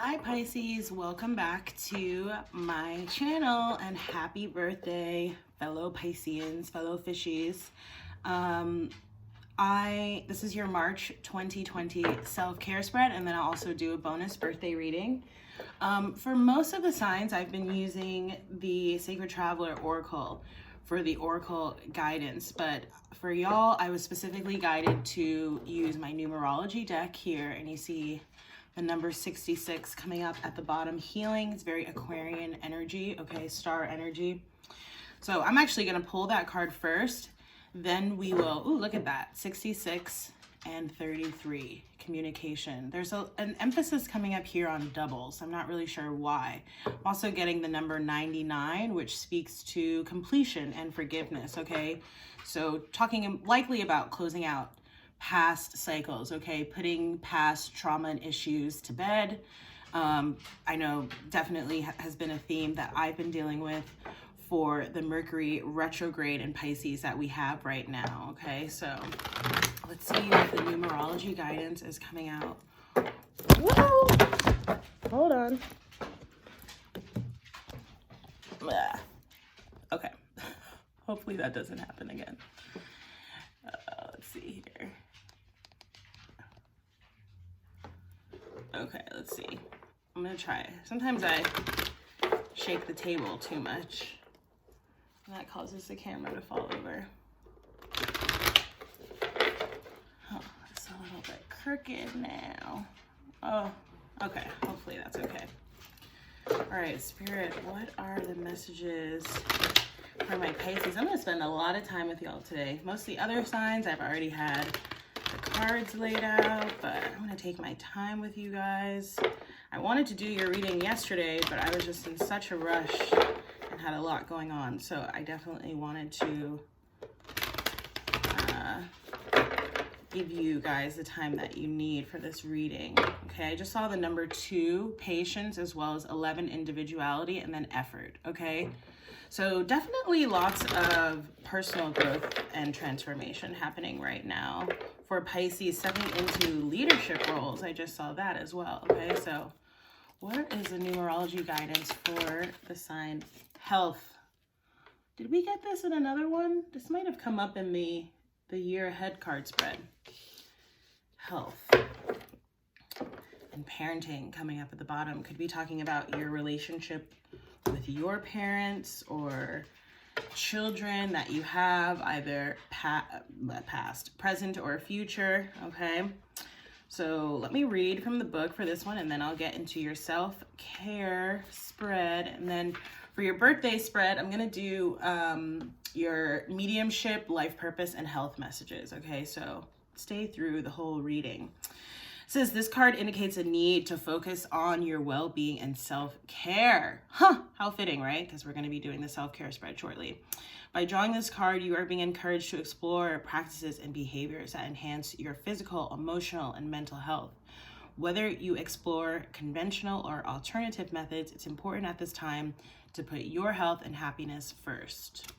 Hi Pisces, welcome back to my channel and happy birthday, fellow Pisceans, fellow fishies. This is your March 2020 self-care spread, and then I'll also do a bonus birthday reading. For most of the signs, I've been using the Sacred Traveler Oracle for the Oracle guidance, but for y'all, I was specifically guided to use my Numerology deck here, and you see the number 66 coming up at the bottom. Healing, it's very Aquarian energy, okay, star energy. So I'm actually going to pull that card first, then we will, ooh, look at that, 66 and 33, communication. There's an emphasis coming up here on doubles. I'm not really sure why. I'm also getting the number 99, which speaks to completion and forgiveness, okay? So talking likely about closing out past cycles, okay, putting past trauma and issues to bed. I know definitely has been a theme that I've been dealing with for the Mercury retrograde in Pisces that we have right now, okay? So let's see if the numerology guidance is coming out. Whoa! Hold on. Blah. Okay. Hopefully that doesn't happen again. Let's see here. Okay, let's see. I'm gonna try. Sometimes I shake the table too much, and that causes the camera to fall over. Oh, it's a little bit crooked now. Oh, okay. Hopefully that's okay. All right, Spirit, what are the messages for my Pisces? I'm gonna spend a lot of time with y'all today. Most of the other signs I've already had the cards laid out, but I'm gonna take my time with you guys. I wanted to do your reading yesterday, but I was just in such a rush and had a lot going on, so I definitely wanted to give you guys the time that you need for this reading. Okay, I just saw the number 2, patience, as well as 11, individuality, and then effort, okay? So definitely lots of personal growth and transformation happening right now. For Pisces, stepping into leadership roles, I just saw that as well, okay? So what is the numerology guidance for the sign health? Did we get this in another one? This might have come up in the year ahead card spread. Health and parenting coming up at the bottom. Could be talking about your relationship with your parents or children that you have, either past, present, or future, okay? So let me read from the book for this one, and then I'll get into your self-care spread. And then for your birthday spread, I'm gonna do your mediumship, life purpose, and health messages, okay? So stay through the whole reading. It says this card indicates a need to focus on your well-being and self-care. Huh, how fitting, right? Because we're going to be doing the self-care spread shortly. By drawing this card, you are being encouraged to explore practices and behaviors that enhance your physical, emotional, and mental health. Whether you explore conventional or alternative methods, it's important at this time to put your health and happiness first.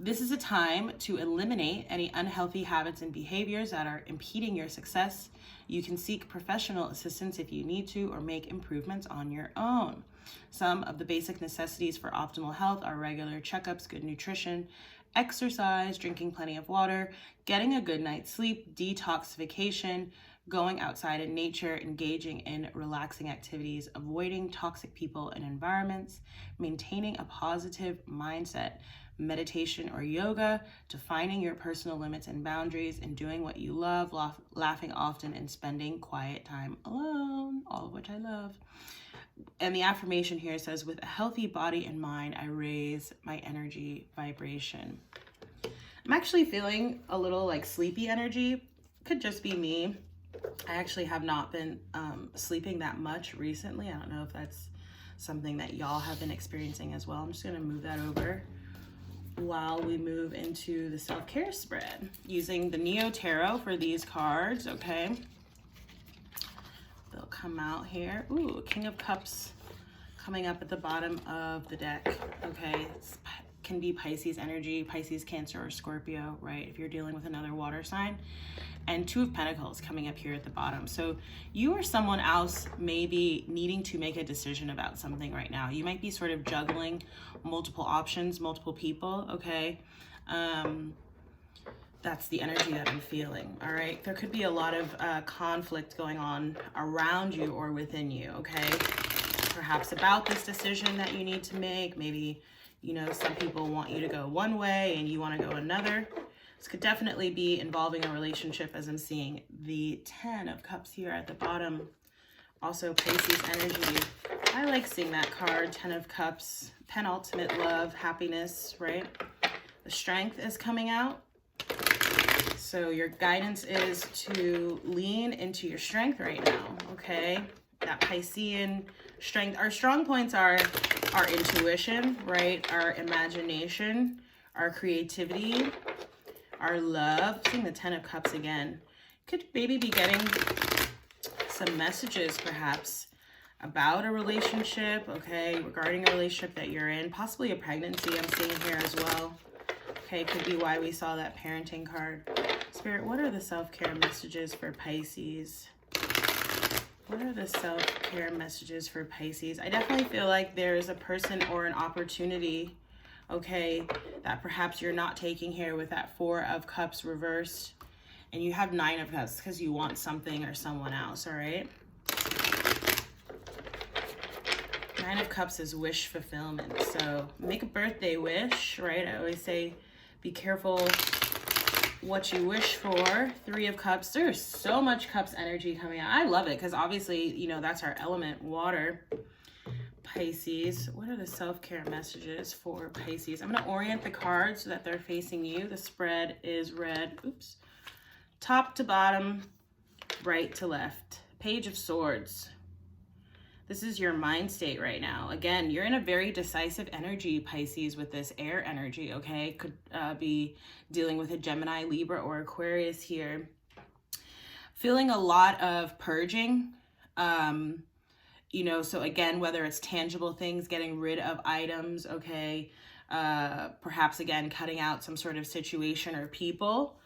This is a time to eliminate any unhealthy habits and behaviors that are impeding your success. You can seek professional assistance if you need to, or make improvements on your own. Some of the basic necessities for optimal health are regular checkups, good nutrition, exercise, drinking plenty of water, getting a good night's sleep, detoxification, going outside in nature, engaging in relaxing activities, avoiding toxic people and environments, maintaining a positive mindset, meditation or yoga, defining your personal limits and boundaries, and doing what you love, laughing often, and spending quiet time alone, all of which I love. And the affirmation here says, with a healthy body and mind, I raise my energy vibration. I'm actually feeling a little like sleepy energy. Could just be me. I actually have not been sleeping that much recently. I don't know if that's something that y'all have been experiencing as well. I'm just gonna move that over while we move into the self-care spread using the Neo Tarot for these cards, okay? They'll come out here. Ooh, King of Cups coming up at the bottom of the deck, okay? It's can be Pisces energy, Pisces, Cancer, or Scorpio, right? If you're dealing with another water sign. And Two of Pentacles coming up here at the bottom. So you or someone else may be needing to make a decision about something right now. You might be sort of juggling multiple options, multiple people, okay? That's the energy that I'm feeling, all right? There could be a lot of conflict going on around you or within you, okay? Perhaps about this decision that you need to make. Maybe, you know, some people want you to go one way and you want to go another. This could definitely be involving a relationship, as I'm seeing the 10 of Cups here at the bottom. Also Pisces energy. I like seeing that card, 10 of Cups, penultimate love, happiness, right? The Strength is coming out. So your guidance is to lean into your strength right now, okay? That Piscean strength. Our strong points are our intuition, right? Our imagination, our creativity, our love. Seeing the 10 of Cups again. Could maybe be getting some messages perhaps about a relationship, okay? Regarding a relationship that you're in. Possibly a pregnancy I'm seeing here as well. Okay, could be why we saw that parenting card. Spirit, what are the self-care messages for Pisces? What are the self-care messages for Pisces? I definitely feel like there's a person or an opportunity, okay, that perhaps you're not taking here with that 4 of Cups reversed. And you have 9 of Cups because you want something or someone else, all right? 9 of Cups is wish fulfillment. So make a birthday wish, right? I always say be careful what you wish for. 3 of Cups. There's so much Cups energy coming out. I love it because obviously, you know, that's our element, water. Pisces. What are the self-care messages for Pisces? I'm going to orient the cards so that they're facing you. The spread is red. Oops. Top to bottom, right to left. Page of Swords. This is your mind state right now. Again, you're in a very decisive energy, Pisces, with this air energy, okay? Could be dealing with a Gemini, Libra, or Aquarius here. Feeling a lot of purging. You know, so again, whether it's tangible things, getting rid of items, okay? Perhaps, again, cutting out some sort of situation or people.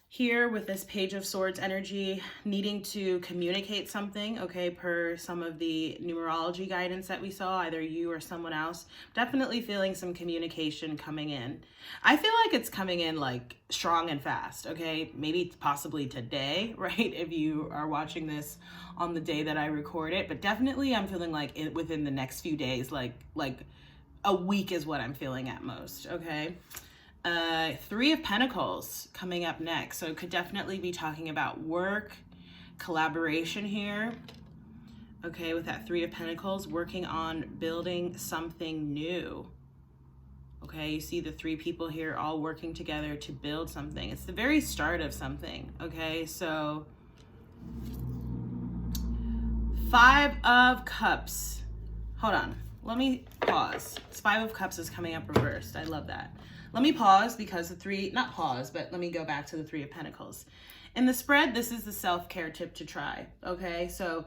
Here with this Page of Swords energy, needing to communicate something, okay, per some of the numerology guidance that we saw, either you or someone else. Definitely feeling some communication coming in. I feel like it's coming in like strong and fast, okay? Maybe possibly today, right? If you are watching this on the day that I record it, but definitely I'm feeling like within the next few days, like a week is what I'm feeling at most, okay? 3 of Pentacles coming up next. So it could definitely be talking about work, collaboration here. Okay, with that 3 of Pentacles, working on building something new. Okay, you see the 3 people here all working together to build something. It's the very start of something. Okay, so 5 of Cups. Hold on, let me pause. This 5 of Cups is coming up reversed. I love that. Let me pause because the 3, not pause, but let me go back to the 3 of Pentacles. In the spread, this is the self-care tip to try, okay? So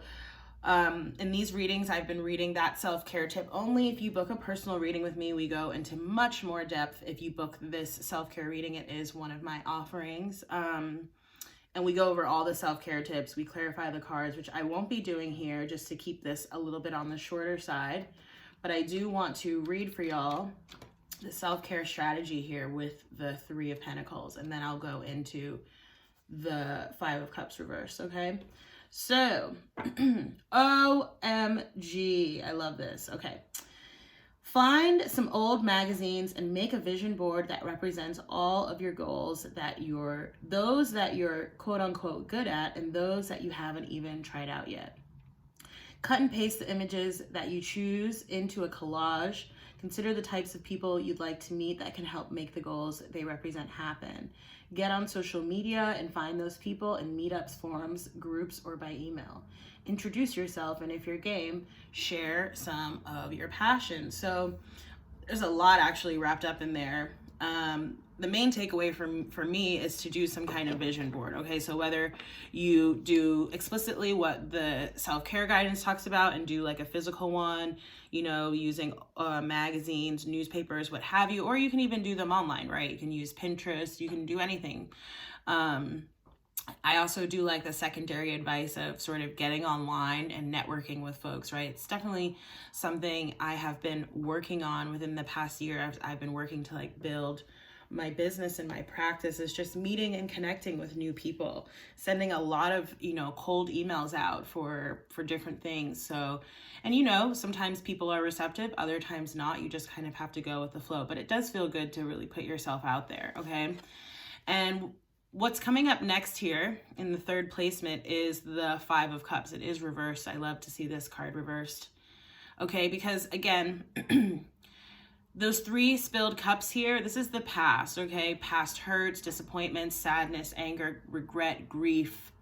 in these readings, I've been reading that self-care tip. Only if you book a personal reading with me, we go into much more depth. If you book this self-care reading, it is one of my offerings. And we go over all the self-care tips. We clarify the cards, which I won't be doing here just to keep this a little bit on the shorter side. But I do want to read for y'all the self-care strategy here with the 3 of Pentacles, and then I'll go into the 5 of Cups reverse, okay? So, OMG, I love this. Okay. Find some old magazines and make a vision board that represents all of your goals those that you're quote unquote good at and those that you haven't even tried out yet. Cut and paste the images that you choose into a collage. Consider the types of people you'd like to meet that can help make the goals they represent happen. Get on social media and find those people in meetups, forums, groups, or by email. Introduce yourself, and if you're game, share some of your passion. So there's a lot actually wrapped up in there. the main takeaway for me is to do some kind of vision board. Okay, so whether you do explicitly what the self-care guidance talks about and do like a physical one, you know, using magazines, newspapers, what have you, or you can even do them online, right? You can use Pinterest, you can do anything. I also do like the secondary advice of sort of getting online and networking with folks, right? It's definitely something I have been working on within the past year. I've been working to like build my business and my practice, is just meeting and connecting with new people, sending a lot of, you know, cold emails out for different things. So, and you know, sometimes people are receptive, other times not. You just kind of have to go with the flow, but it does feel good to really put yourself out there, okay? And what's coming up next here in the third placement is the Five of Cups. It is reversed. I love to see this card reversed. Okay, because again, those 3 spilled cups here, this is the past, okay? Past hurts, disappointments, sadness, anger, regret, grief,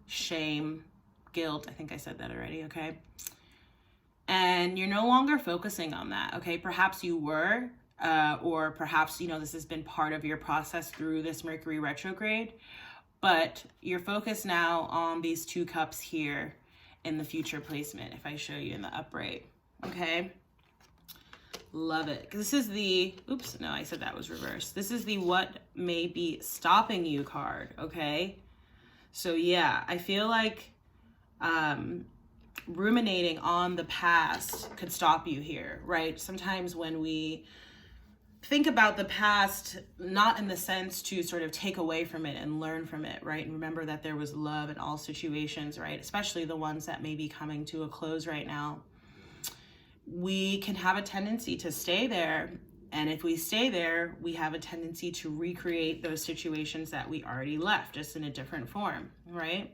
shame, guilt. I think I said that already, okay? And you're no longer focusing on that, okay? Perhaps you were, or perhaps, you know, this has been part of your process through this Mercury retrograde, but you're focused now on these 2 cups here in the future placement, if I show you in the upright, okay? Love it. This is the, oops, no, I said that was reversed. This is the what may be stopping you card, okay? So yeah, I feel like ruminating on the past could stop you here, right? Sometimes when we think about the past, not in the sense to sort of take away from it and learn from it, right? And remember that there was love in all situations, right? Especially the ones that may be coming to a close right now. We can have a tendency to stay there. And if we stay there, we have a tendency to recreate those situations that we already left, just in a different form, right?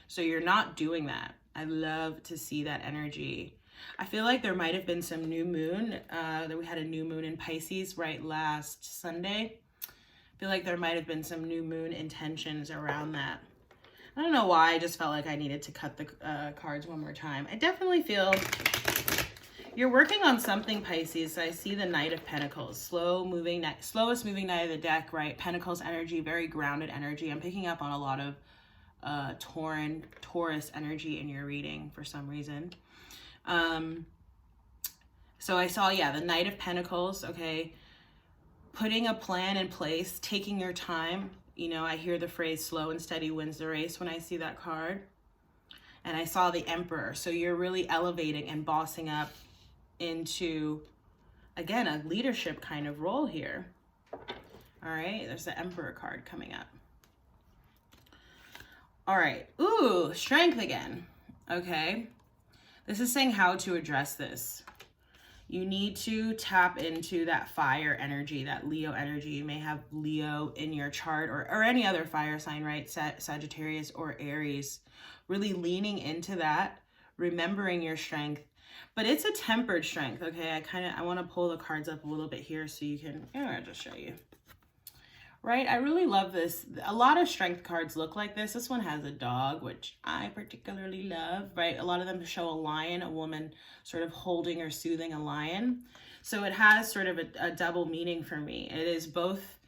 So you're not doing that. I love to see that energy. I feel like there might have been some new moon, that we had a new moon in Pisces right last Sunday. I feel like there might have been some new moon intentions around that. I don't know why, I just felt like I needed to cut the cards one more time. I definitely feel you're working on something, Pisces. I see the Knight of Pentacles, slowest moving knight of the deck, right? Pentacles energy, very grounded energy. I'm picking up on a lot of Taurus energy in your reading for some reason. So I saw, yeah, the Knight of Pentacles, okay? Putting a plan in place, taking your time. You know, I hear the phrase slow and steady wins the race when I see that card. And I saw the Emperor. So you're really elevating and bossing up into, again, a leadership kind of role here. All right, there's the Emperor card coming up. All right, ooh, Strength again, okay? This is saying how to address this. You need to tap into that fire energy, that Leo energy. You may have Leo in your chart, or any other fire sign, right? Sagittarius or Aries. Really leaning into that, remembering your strength. But it's a tempered strength, okay? I want to pull the cards up a little bit here so you can, I'll just show you. Right, I really love this. A lot of strength cards look like this. This one has a dog, which I particularly love, right? A lot of them show a lion, a woman sort of holding or soothing a lion. So it has sort of a double meaning for me. It is both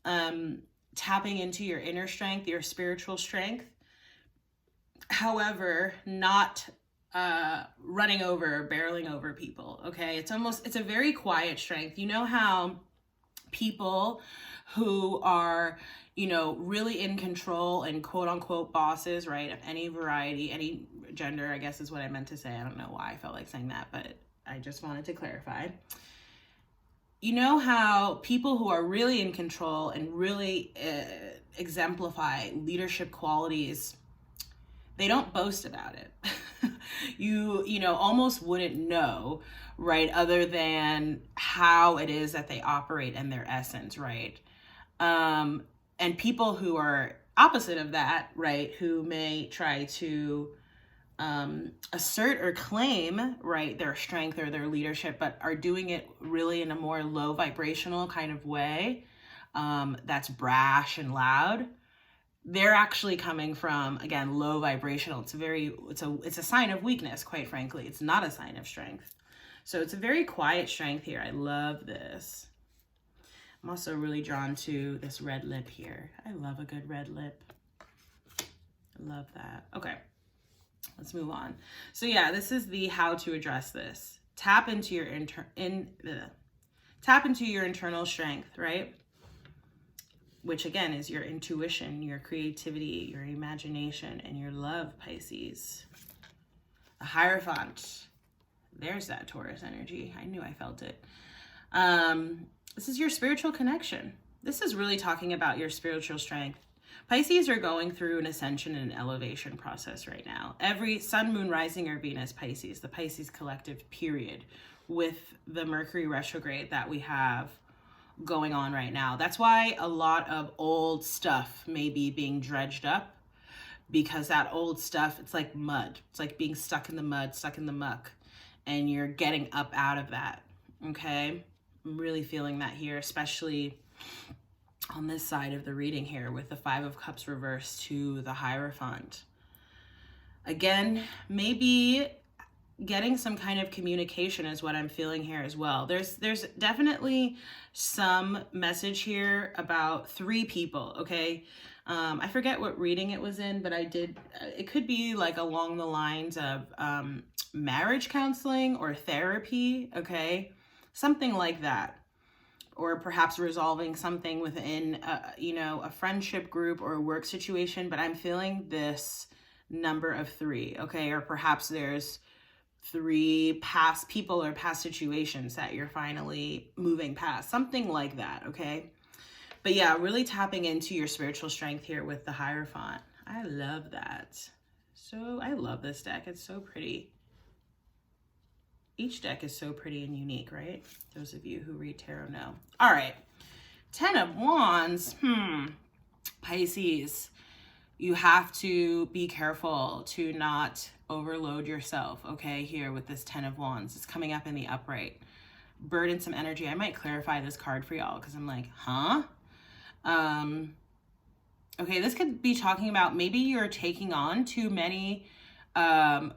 tapping into your inner strength, your spiritual strength. However, not running over or barreling over people, okay? It's a very quiet strength. You know how people who are, you know, really in control and quote unquote bosses, right, of any variety, any gender, I guess is what I meant to say. I don't know why I felt like saying that, but I just wanted to clarify. You know how people who are really in control and really exemplify leadership qualities, they don't boast about it. You know, almost wouldn't know, right, other than how it is that they operate in their essence, right? And people who are opposite of that, right, who may try to assert or claim, right, their strength or their leadership, but are doing it really in a more low vibrational kind of way, that's brash and loud. They're actually coming from, again, low vibrational. It's a sign of weakness, quite frankly. It's not a sign of strength. So it's a very quiet strength here. I love this. I'm also really drawn to this red lip here. I love a good red lip. I love that. Okay, let's move on. So yeah, this is the how to address this. Tap into your internal strength, right? Which again is your intuition, your creativity, your imagination, and your love, Pisces. The Hierophant. There's that Taurus energy. I knew I felt it. This is your spiritual connection. This is really talking about your spiritual strength. Pisces are going through an ascension and elevation process right now. Every sun, moon, rising, or Venus, Pisces, the Pisces collective, period, with the Mercury retrograde that we have going on right now. That's why a lot of old stuff may be being dredged up, because that old stuff, it's like mud. It's like being stuck in the mud, stuck in the muck, and you're getting up out of that, okay? I'm really feeling that here, especially on this side of the reading here with the Five of Cups reversed to the Hierophant. Again, maybe getting some kind of communication is what I'm feeling here as well. There's definitely some message here about 3 people, okay? I forget what reading it was in, but it could be like along the lines of marriage counseling or therapy, okay? Something like that. Or perhaps resolving something within, a friendship group or a work situation. But I'm feeling this number of 3, okay? Or perhaps there's 3 past people or past situations that you're finally moving past. Something like that, okay? But yeah, really tapping into your spiritual strength here with the Hierophant. I love that. So I love this deck. It's so pretty. Each deck is so pretty and unique, right? Those of you who read tarot know. All right, 10 of Wands. Pisces, you have to be careful to not overload yourself, okay? Here with this 10 of Wands. It's coming up in the upright. Burdensome energy. I might clarify this card for y'all because I'm like, huh? Okay, this could be talking about maybe you're taking on too many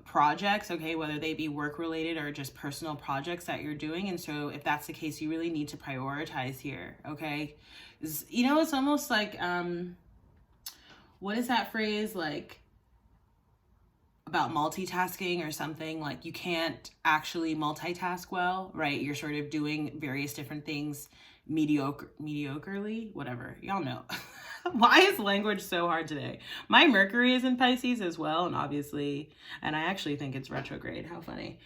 projects, okay, whether they be work related or just personal projects that you're doing. And so if that's the case, you really need to prioritize here, okay? It's almost like, what is that phrase, like about multitasking or something? Like you can't actually multitask well, right? You're sort of doing various different things mediocrely, whatever, y'all know. Why is language so hard today? My Mercury is in Pisces as well, and I actually think it's retrograde. How funny.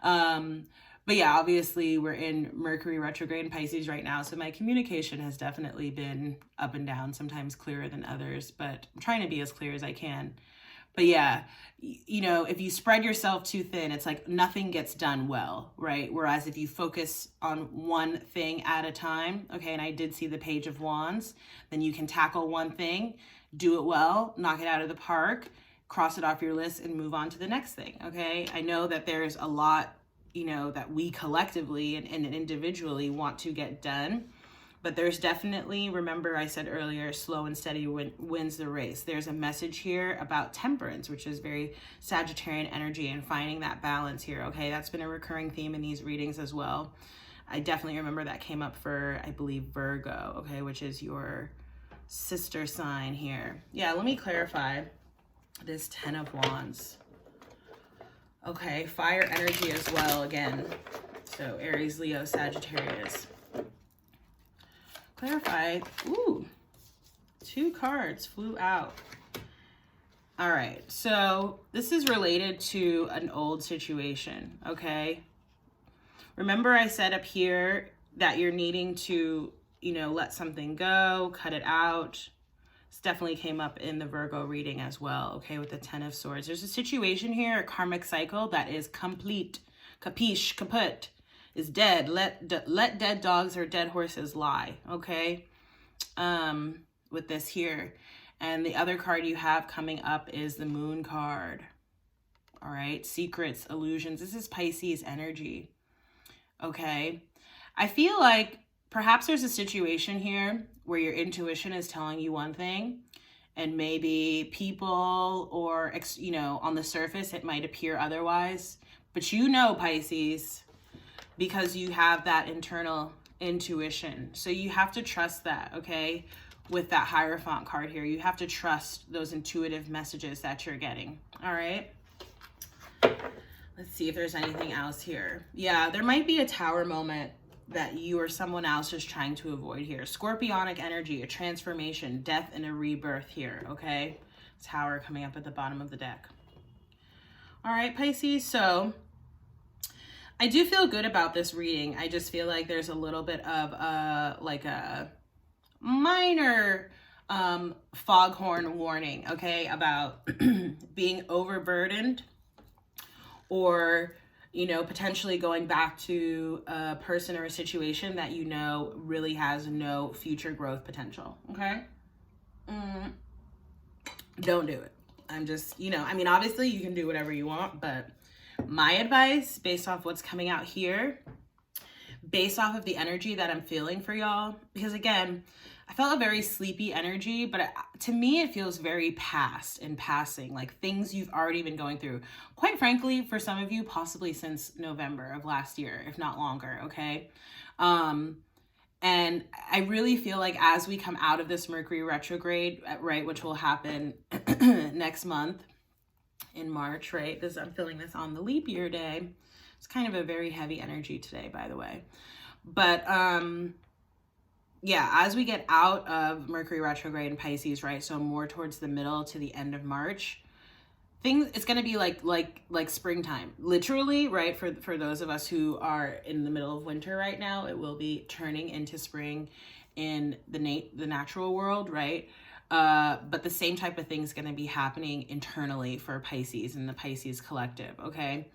But yeah, obviously we're in Mercury retrograde in Pisces right now, so my communication has definitely been up and down, sometimes clearer than others, but I'm trying to be as clear as I can. But yeah, if you spread yourself too thin, it's like nothing gets done well, right? Whereas if you focus on one thing at a time, okay, and I did see the Page of Wands, then you can tackle one thing, do it well, knock it out of the park, cross it off your list and move on to the next thing, okay? I know that there's a lot, that we collectively and individually want to get done. But there's definitely, remember I said earlier, slow and steady wins the race. There's a message here about temperance, which is very Sagittarian energy, and finding that balance here, okay? That's been a recurring theme in these readings as well. I definitely remember that came up for, I believe, Virgo, okay, which is your sister sign here. Yeah, let me clarify this 10 of Wands. Okay, fire energy as well, again. So Aries, Leo, Sagittarius. Clarify. Ooh, 2 cards flew out. All right, so this is related to an old situation, okay? Remember I said up here that you're needing to, let something go, cut it out. This definitely came up in the Virgo reading as well, okay, with the 10 of Swords. There's a situation here, a karmic cycle that is complete, capiche, kaput. Is dead. Let dead dogs or dead horses lie, okay? With this here. And the other card you have coming up is the Moon card. All right, secrets, illusions. This is Pisces energy, okay? I feel like perhaps there's a situation here where your intuition is telling you one thing, and maybe people or, on the surface, it might appear otherwise. But Pisces, because you have that internal intuition. So you have to trust that, okay? With that Hierophant card here, you have to trust those intuitive messages that you're getting, all right? Let's see if there's anything else here. Yeah, there might be a Tower moment that you or someone else is trying to avoid here. Scorpionic energy, a transformation, death and a rebirth here, okay? Tower coming up at the bottom of the deck. All right, Pisces, so I do feel good about this reading. I just feel like there's a little bit of like a minor foghorn warning, okay, about being overburdened, or, you know, potentially going back to a person or a situation that you know really has no future growth potential, okay? Don't do it. I'm just, you know, I mean, obviously you can do whatever you want, but my advice, based off what's coming out here, based off of the energy that I'm feeling for y'all, because again, I felt a very sleepy energy, but to me, it feels very past and passing, like things you've already been going through. Quite frankly, for some of you, possibly since November of last year, if not longer, okay? And I really feel like as we come out of this Mercury retrograde, right, which will happen next month in March, right? I'm feeling this on the leap year day. It's kind of a very heavy energy today, by the way. But yeah, as we get out of Mercury retrograde in Pisces, right? So more towards the middle to the end of March, it's going to be like springtime, literally, right? For those of us who are in the middle of winter right now, it will be turning into spring in the natural world, right? But the same type of thing is going to be happening internally for Pisces and the Pisces collective, okay?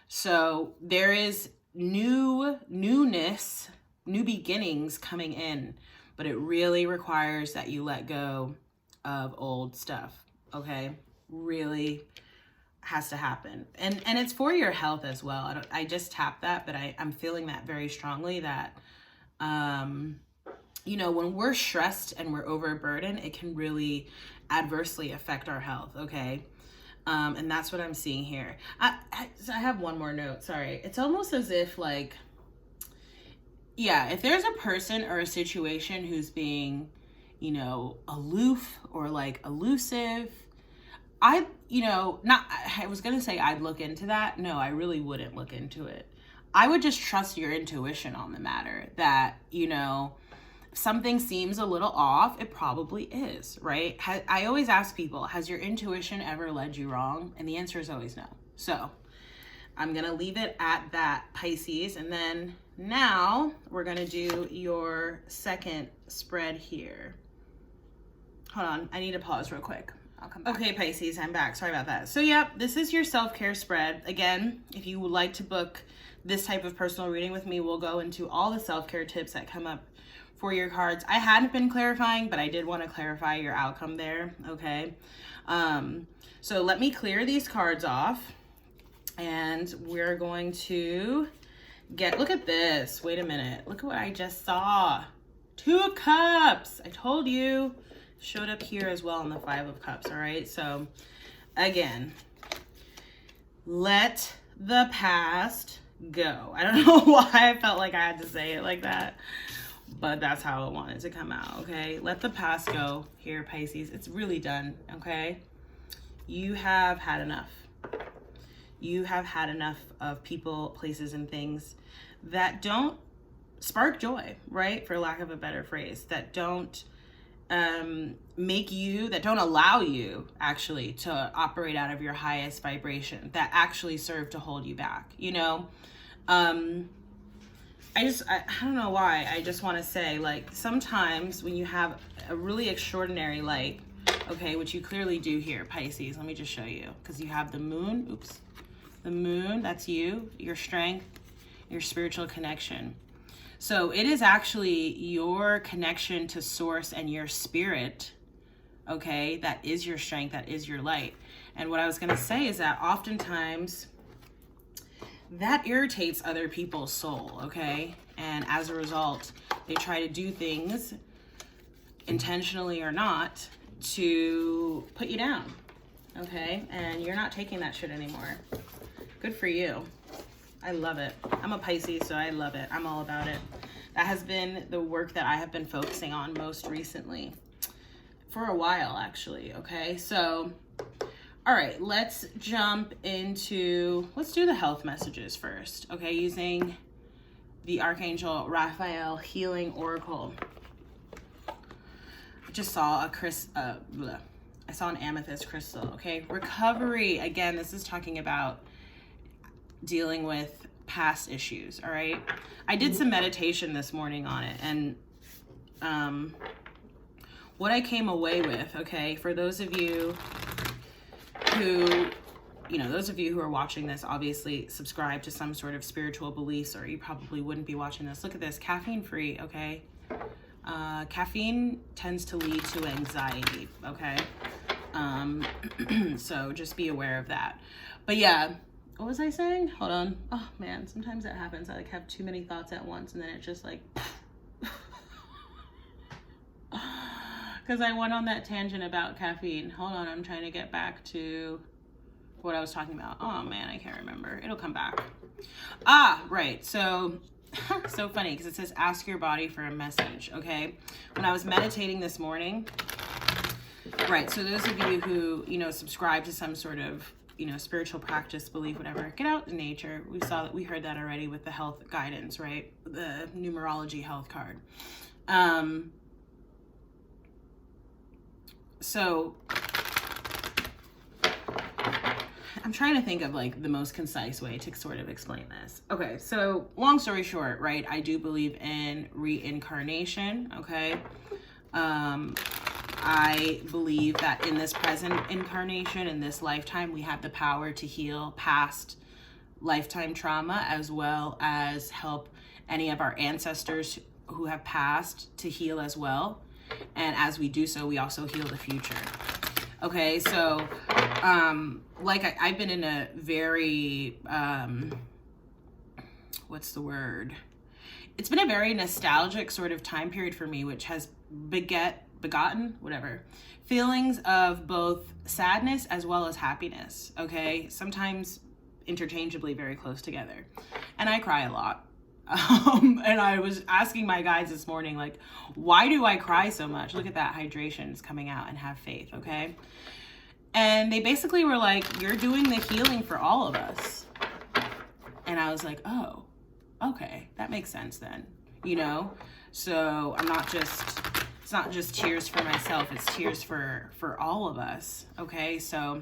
So there is newness, new beginnings coming in, but it really requires that you let go of old stuff, okay? Really has to happen. And it's for your health as well. I just tapped that, but I'm feeling that very strongly that, you know, when we're stressed and we're overburdened, it can really adversely affect our health, okay? And that's what I'm seeing here. I have one more note, sorry. It's almost as if like, yeah, if there's a person or a situation who's being, you know, aloof or like elusive, I was going to say I'd look into that. No, I really wouldn't look into it. I would just trust your intuition on the matter that, you know, if something seems a little off, it probably is, right? I always ask people, has your intuition ever led you wrong? And the answer is always no. So I'm going to leave it at that, Pisces. And then now we're going to do your second spread here. Hold on. I need to pause real quick. I'll come back. Okay, Pisces, I'm back. Sorry about that. So, yep, this is your self-care spread. Again, if you would like to book this type of personal reading with me, we'll go into all the self-care tips that come up for your cards. I hadn't been clarifying, but I did want to clarify your outcome there, okay? So let me clear these cards off, and we're going to look at this. Wait a minute. Look at what I just saw. 2 of Cups. I told you. Showed up here as well in the 5 of Cups, all right? So, again, let the past go. I don't know why I felt like I had to say it like that, but that's how it wanted to come out, okay? Let the past go here, Pisces. It's really done, okay? You have had enough. You have had enough of people, places, and things that don't spark joy, right? For lack of a better phrase, that don't that don't allow you actually to operate out of your highest vibration, that actually serve to hold you back, you know? I don't know why, I just want to say, like, sometimes when you have a really extraordinary light, okay, which you clearly do here, Pisces, let me just show you, because you have the moon, the moon, that's you, your strength, your spiritual connection. So it is actually your connection to source and your spirit, okay? That is your strength, that is your light. And what I was gonna say is that oftentimes that irritates other people's soul, okay? And as a result, they try to do things, intentionally or not, to put you down, okay? And you're not taking that shit anymore. Good for you. I love it. I'm a Pisces, so I love it. I'm all about it. That has been the work that I have been focusing on most recently, for a while actually, okay? So, all right, let's jump into, let's do the health messages first, okay? Using the Archangel Raphael Healing Oracle. I just saw I saw an amethyst crystal, okay? Recovery, again, this is talking about dealing with past issues, all right? I did some meditation this morning on it, and what I came away with, okay, for those of you who, those of you who are watching this obviously subscribe to some sort of spiritual beliefs, or you probably wouldn't be watching this. Look at this, caffeine free, okay? Caffeine tends to lead to anxiety, okay? So just be aware of that. But yeah, what was I saying? Hold on. Oh man, sometimes that happens. I have too many thoughts at once, and then it just because I went on that tangent about caffeine. Hold on, I'm trying to get back to what I was talking about. Oh man, I can't remember. It'll come back. Right. So, so funny because it says ask your body for a message, okay? When I was meditating this morning, right, so those of you who, subscribe to some sort of, spiritual practice, belief, whatever, get out in nature. We heard that already with the health guidance, right? The numerology health card. So I'm trying to think of like the most concise way to sort of explain this. Okay, so long story short, right, I do believe in reincarnation, okay? I believe that in this present incarnation, in this lifetime, we have the power to heal past lifetime trauma, as well as help any of our ancestors who have passed to heal as well. And as we do so, we also heal the future. Okay, so I've been in a very, what's the word? It's been a very nostalgic sort of time period for me, which has begotten, whatever, feelings of both sadness as well as happiness, okay? Sometimes interchangeably very close together. And I cry a lot. And I was asking my guides this morning, like, why do I cry so much? Look at that, hydration is coming out, and have faith, okay? And they basically were like, you're doing the healing for all of us. And I was like, oh, okay, that makes sense then, So it's not just tears for myself, it's tears for all of us, okay? So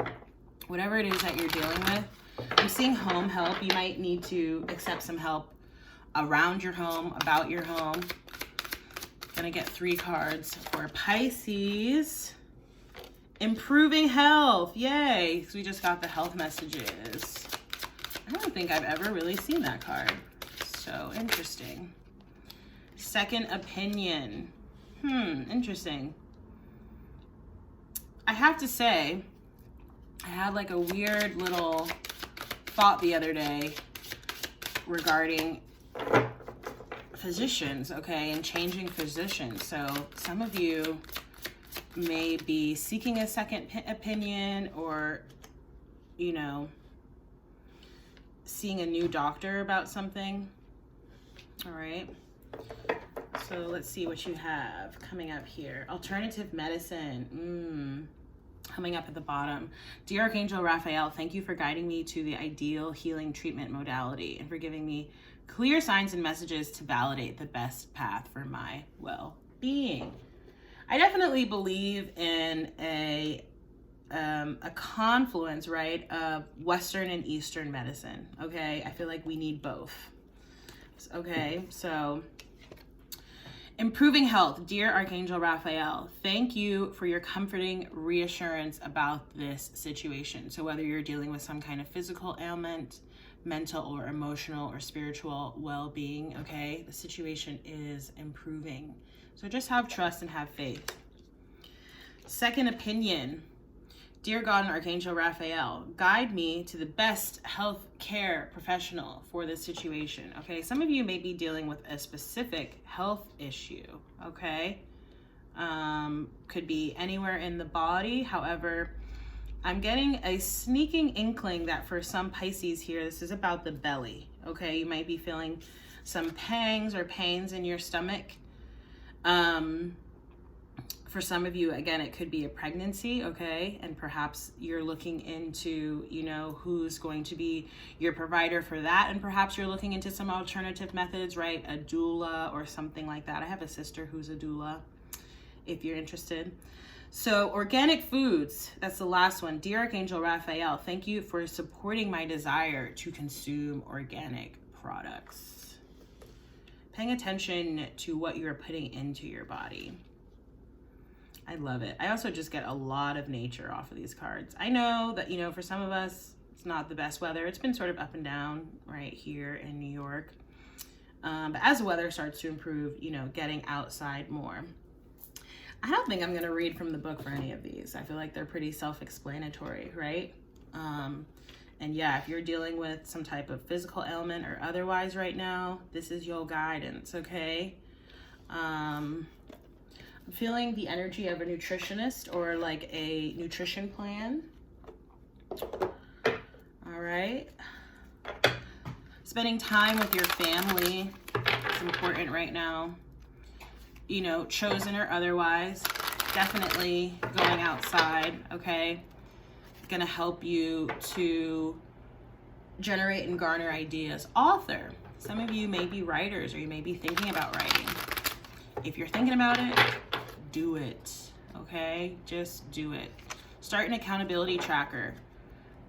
whatever it is that you're dealing with, I'm seeing home help. You might need to accept some help around your home, about your home. Gonna get 3 cards for Pisces. Improving health, yay! So we just got the health messages. I don't think I've ever really seen that card. So interesting. Second opinion. Interesting. I have to say, I had like a weird little thought the other day regarding physicians, okay, and changing physicians. So some of you may be seeking a second opinion, or seeing a new doctor about something. All right, so let's see what you have coming up here. Alternative medicine, coming up at the bottom. Dear Archangel Raphael, thank you for guiding me to the ideal healing treatment modality and for giving me clear signs and messages to validate the best path for my well-being. I definitely believe in a confluence, right, of Western and Eastern medicine, okay? I feel like we need both. Okay, so improving health. Dear Archangel Raphael, thank you for your comforting reassurance about this situation. So whether you're dealing with some kind of physical ailment, mental or emotional or spiritual well-being, okay, the situation is improving. So just have trust and have faith. Second opinion. Dear God and Archangel Raphael, guide me to the best health care professional for this situation, okay? Some of you may be dealing with a specific health issue, okay? Could be anywhere in the body. However, I'm getting a sneaking inkling that for some Pisces here, this is about the belly, okay? You might be feeling some pangs or pains in your stomach. For some of you, again, it could be a pregnancy, okay? And perhaps you're looking into, you know, who's going to be your provider for that. And perhaps you're looking into some alternative methods, right? A doula or something like that. I have a sister who's a doula, if you're interested. So organic foods, that's the last one. Dear Archangel Raphael, thank you for supporting my desire to consume organic products. Paying attention to what you're putting into your body. I love it. I also just get a lot of nature off of these cards. I know that, you know, for some of us, it's not the best weather. It's been sort of up and down right here in New York. But as the weather starts to improve, you know, getting outside more. I don't think I'm going to read from the book for any of these. I feel like they're pretty self-explanatory, right? And yeah, if you're dealing with some type of physical ailment or otherwise right now, this is your guidance, okay? I'm feeling the energy of a nutritionist or like a nutrition plan. All right. Spending time with your family is important right now. You know, chosen or otherwise. Definitely going outside, okay? Gonna help you to generate and garner ideas. Author. Some of you may be writers or you may be thinking about writing. If you're thinking about it, do it, okay? Just do it. Start an accountability tracker.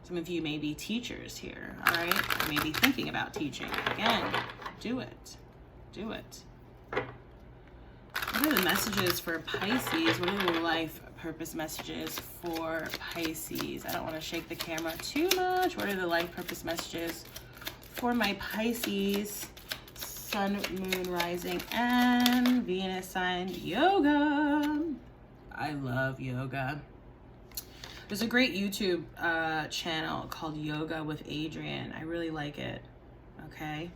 Some of you may be teachers here, all right? Or maybe thinking about teaching. Again, do it. Do it. What are the messages for Pisces? What are the life purpose messages for Pisces? I don't want to shake the camera too much. What are the life purpose messages for my Pisces? Sun, moon, rising, and Venus sign yoga. I love yoga. There's a great YouTube channel called Yoga with Adrian. I really like it. Okay.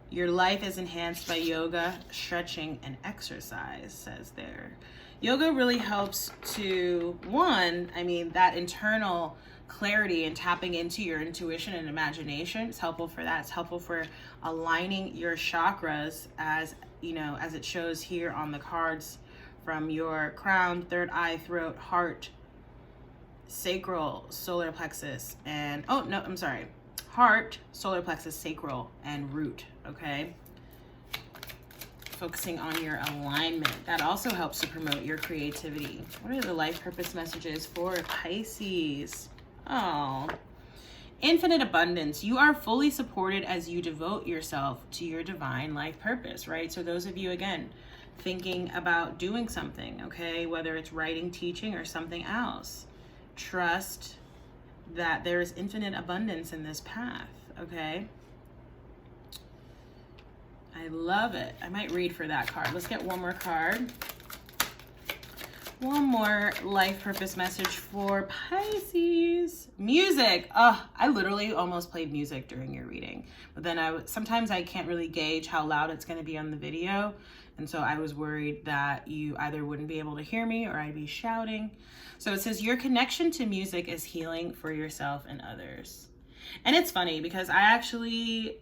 Your life is enhanced by yoga, stretching, and exercise, says there. Yoga really helps to, one, I mean, that internal clarity and tapping into your intuition and imagination. It's helpful for that. It's helpful for aligning your chakras as, you know, as it shows here on the cards, from your crown, third eye, throat, heart, sacral, solar plexus, and, oh, no, I'm sorry. Heart, solar plexus, sacral, and root, okay? Focusing on your alignment. That also helps to promote your creativity. What are the life purpose messages for Pisces? Oh, infinite abundance. You are fully supported as you devote yourself to your divine life purpose, right? So those of you, again, thinking about doing something, okay, whether it's writing, teaching, or something else, trust that there is infinite abundance in this path, okay? I love it. I might read for that card. Let's get one more card. One more life purpose message for Pisces. Music. Oh, I literally almost played music during your reading. But then sometimes I can't really gauge how loud it's going to be on the video. And so I was worried that you either wouldn't be able to hear me or I'd be shouting. So it says, your connection to music is healing for yourself and others. And it's funny because I actually,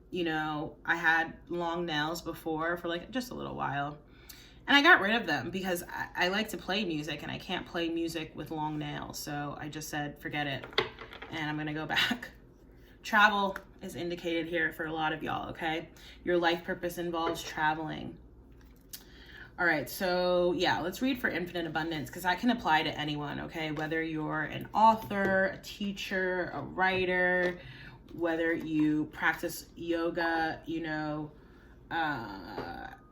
you know, I had long nails before for like just a little while. And I got rid of them because I like to play music and I can't play music with long nails. So I just said, forget it. And I'm going to go back. Travel is indicated here for a lot of y'all, okay? Your life purpose involves traveling. All right, so yeah, let's read for infinite abundance because that can apply to anyone, okay? Whether you're an author, a teacher, a writer, whether you practice yoga, you know,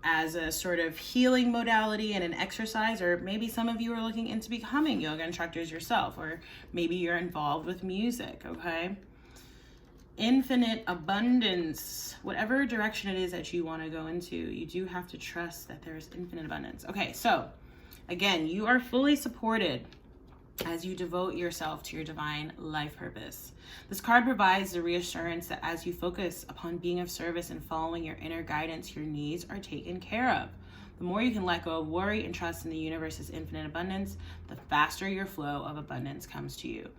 as a sort of healing modality and an exercise, or maybe some of you are looking into becoming yoga instructors yourself, or maybe you're involved with music, okay? Infinite abundance, whatever direction it is that you want to go into, you do have to trust that there's infinite abundance. Okay, so again, you are fully supported as you devote yourself to your divine life purpose. This card provides the reassurance that as you focus upon being of service and following your inner guidance, your needs are taken care of. The more you can let go of worry and trust in the universe's infinite abundance, the faster your flow of abundance comes to you.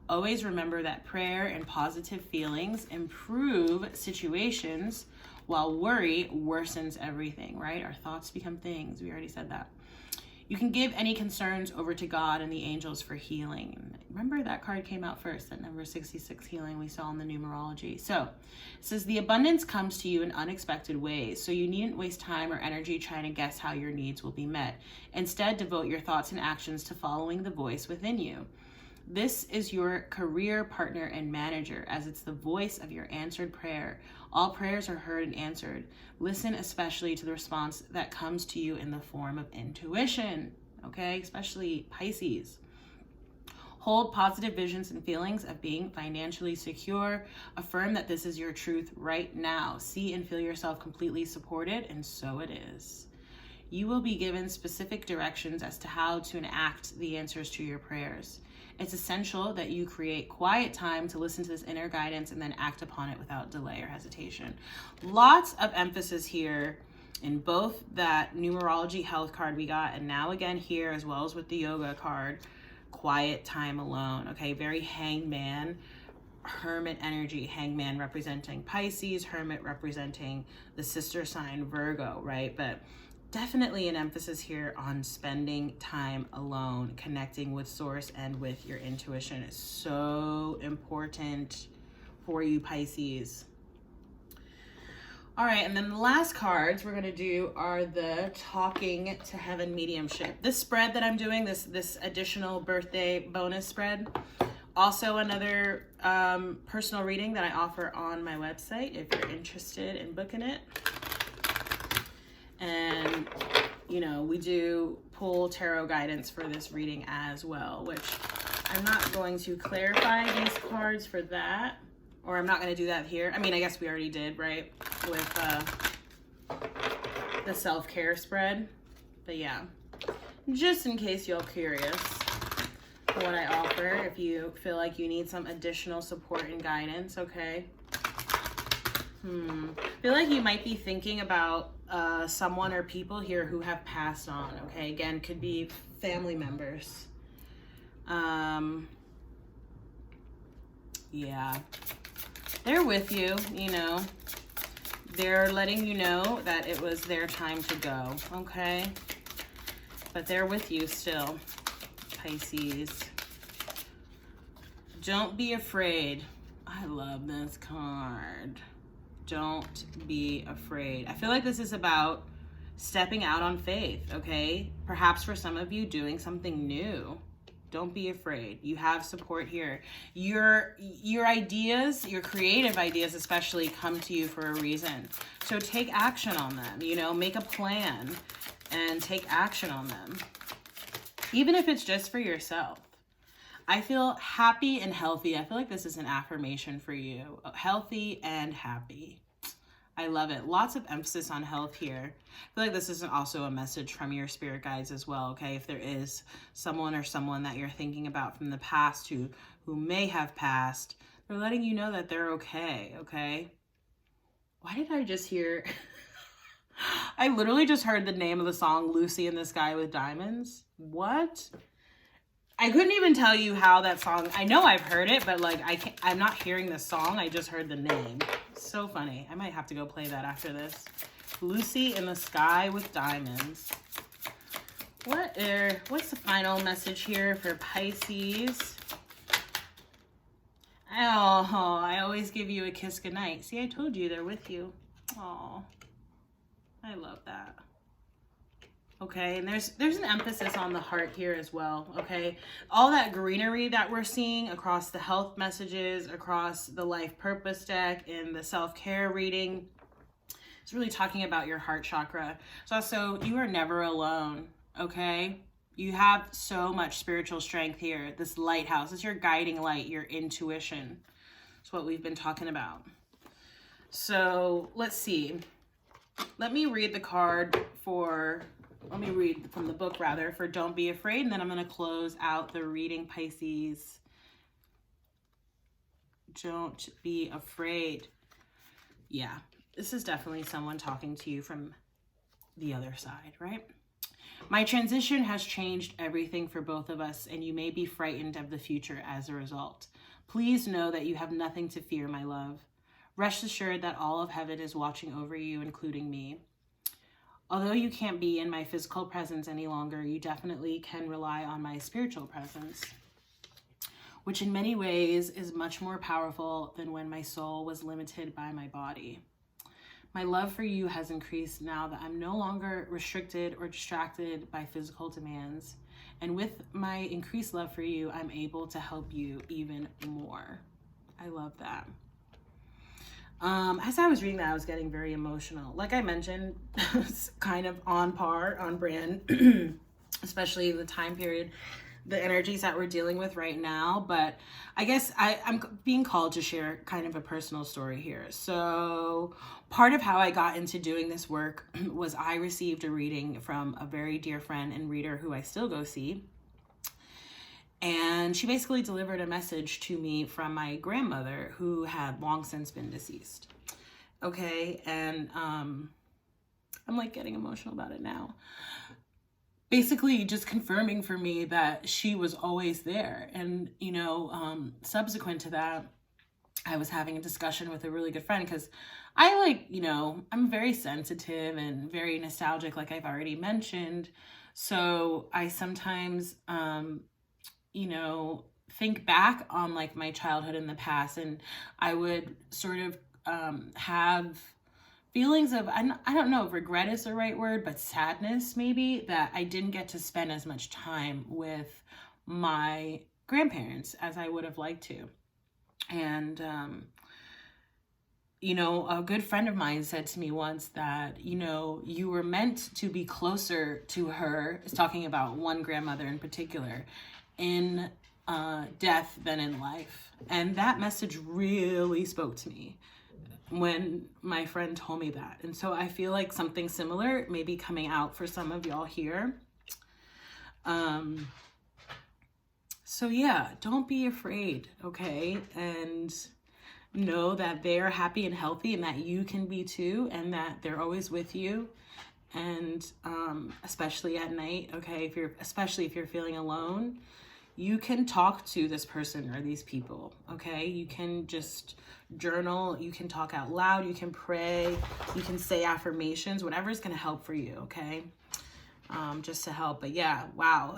Always remember that prayer and positive feelings improve situations, while worry worsens everything, right? Our thoughts become things. We already said that. You can give any concerns over to God and the angels for healing. Remember that card came out first, that number 66 healing we saw in the numerology. So it says the abundance comes to you in unexpected ways. So you needn't waste time or energy trying to guess how your needs will be met. Instead, devote your thoughts and actions to following the voice within you. This is your career partner and manager, as it's the voice of your answered prayer. All prayers are heard and answered. Listen especially to the response that comes to you in the form of intuition, okay? Especially Pisces. Hold positive visions and feelings of being financially secure. Affirm that this is your truth right now. See and feel yourself completely supported, and so it is. You will be given specific directions as to how to enact the answers to your prayers. It's essential that you create quiet time to listen to this inner guidance and then act upon it without delay or hesitation. Lots of emphasis here in both that numerology health card we got, and now again here, as well as with the yoga card, quiet time alone. Okay, very hangman, hermit energy. Hangman representing Pisces, hermit representing the sister sign Virgo, right? But definitely an emphasis here on spending time alone. Connecting with source and with your intuition is so important for you, Pisces. All right, and then the last cards we're gonna do are the Talking to Heaven mediumship. This spread that I'm doing, this additional birthday bonus spread, also another personal reading that I offer on my website if you're interested in booking it. And, you know, we do pull tarot guidance for this reading as well, which I'm not going to clarify these cards for that, or I'm not going to do that here. I mean, I guess we already did, right, with the self-care spread. But yeah, just in case you're curious what I offer, if you feel like you need some additional support and guidance, okay? I feel like you might be thinking about someone or people here who have passed on, okay? Again, could be family members. Yeah. They're with you, you know. They're letting you know that it was their time to go, okay? But they're with you still, Pisces. Don't be afraid. I love this card. Don't be afraid. I feel like this is about stepping out on faith, okay? Perhaps for some of you, doing something new. Don't be afraid. You have support here. Your ideas, your creative ideas especially, come to you for a reason. So take action on them, you know, make a plan and take action on them. Even if it's just for yourself. I feel happy and healthy. I feel like this is an affirmation for you. Healthy and happy. I love it. Lots of emphasis on health here. I feel like this is also a message from your spirit guides as well, okay? If there is someone that you're thinking about from the past who may have passed, they're letting you know that they're okay, okay? Why did I just hear... I literally just heard the name of the song, Lucy in the Sky with Diamonds. What? I couldn't even tell you how that song, I know I've heard it, but like I'm not hearing the song, I just heard the name. So funny. I might have to go play that after this. Lucy in the Sky with Diamonds. What's the final message here for Pisces? Oh, I always give you a kiss goodnight. See, I told you they're with you. Oh, I love that. Okay, and there's an emphasis on the heart here as well, okay? All that greenery that we're seeing across the health messages, across the life purpose deck, and the self-care reading, it's really talking about your heart chakra. So also, you are never alone, okay? You have so much spiritual strength here. This lighthouse is your guiding light, your intuition. It's what we've been talking about. So let's see. Let me read the card for... Let me read from the book, rather, for Don't Be Afraid, and then I'm going to close out the reading, Pisces. Don't be afraid. Yeah, this is definitely someone talking to you from the other side, right? My transition has changed everything for both of us, and you may be frightened of the future as a result. Please know that you have nothing to fear, my love. Rest assured that all of heaven is watching over you, including me. Although you can't be in my physical presence any longer, you definitely can rely on my spiritual presence, which in many ways is much more powerful than when my soul was limited by my body. My love for you has increased now that I'm no longer restricted or distracted by physical demands. And with my increased love for you, I'm able to help you even more. I love that. As I was reading that, I was getting very emotional. Like I mentioned, it's kind of on brand, especially the time period, the energies that we're dealing with right now. But I guess I'm being called to share kind of a personal story here. So part of how I got into doing this work was I received a reading from a very dear friend and reader who I still go see. And she basically delivered a message to me from my grandmother, who had long since been deceased. Okay, and I'm like getting emotional about it now. Basically just confirming for me that she was always there. And, you know, subsequent to that, I was having a discussion with a really good friend, because I like, you know, I'm very sensitive and very nostalgic, like I've already mentioned. So I sometimes, you know, think back on like my childhood in the past, and I would sort of have feelings of, I don't know if regret is the right word, but sadness maybe, that I didn't get to spend as much time with my grandparents as I would have liked to. And, you know, a good friend of mine said to me once that, you know, you were meant to be closer to her, talking about one grandmother in particular, in death than in life. And that message really spoke to me when my friend told me that. And so I feel like something similar may be coming out for some of y'all here. So yeah, don't be afraid, okay? And know that they're happy and healthy, and that you can be too, and that they're always with you. And especially at night, okay, especially if you're feeling alone, you can talk to this person or these people, okay? You can just journal, you can talk out loud, you can pray, you can say affirmations, whatever's gonna help for you, okay? Just to help. But yeah, wow.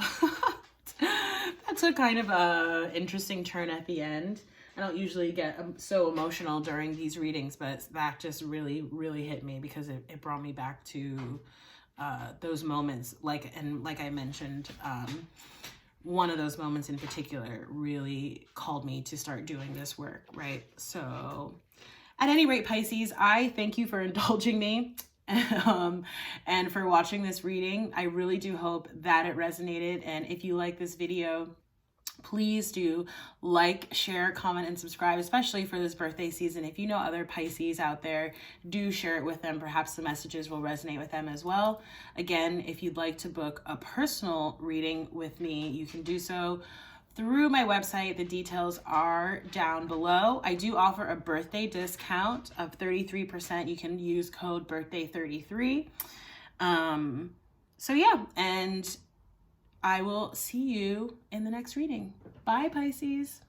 That took kind of a interesting turn at the end. I don't usually get so emotional during these readings, but that just really, really hit me, because it brought me back to those moments. Like I mentioned, one of those moments in particular really called me to start doing this work, right? So at any rate, Pisces, I thank you for indulging me and for watching this reading. I really do hope that it resonated. And if you like this video, please do like, share, comment, and subscribe, especially for this birthday season. If you know other Pisces out there, do share it with them. Perhaps the messages will resonate with them as well. Again, if you'd like to book a personal reading with me, you can do so through my website. The details are down below. I do offer a birthday discount of 33%. You can use code birthday33. So yeah, and I will see you in the next reading. Bye, Pisces.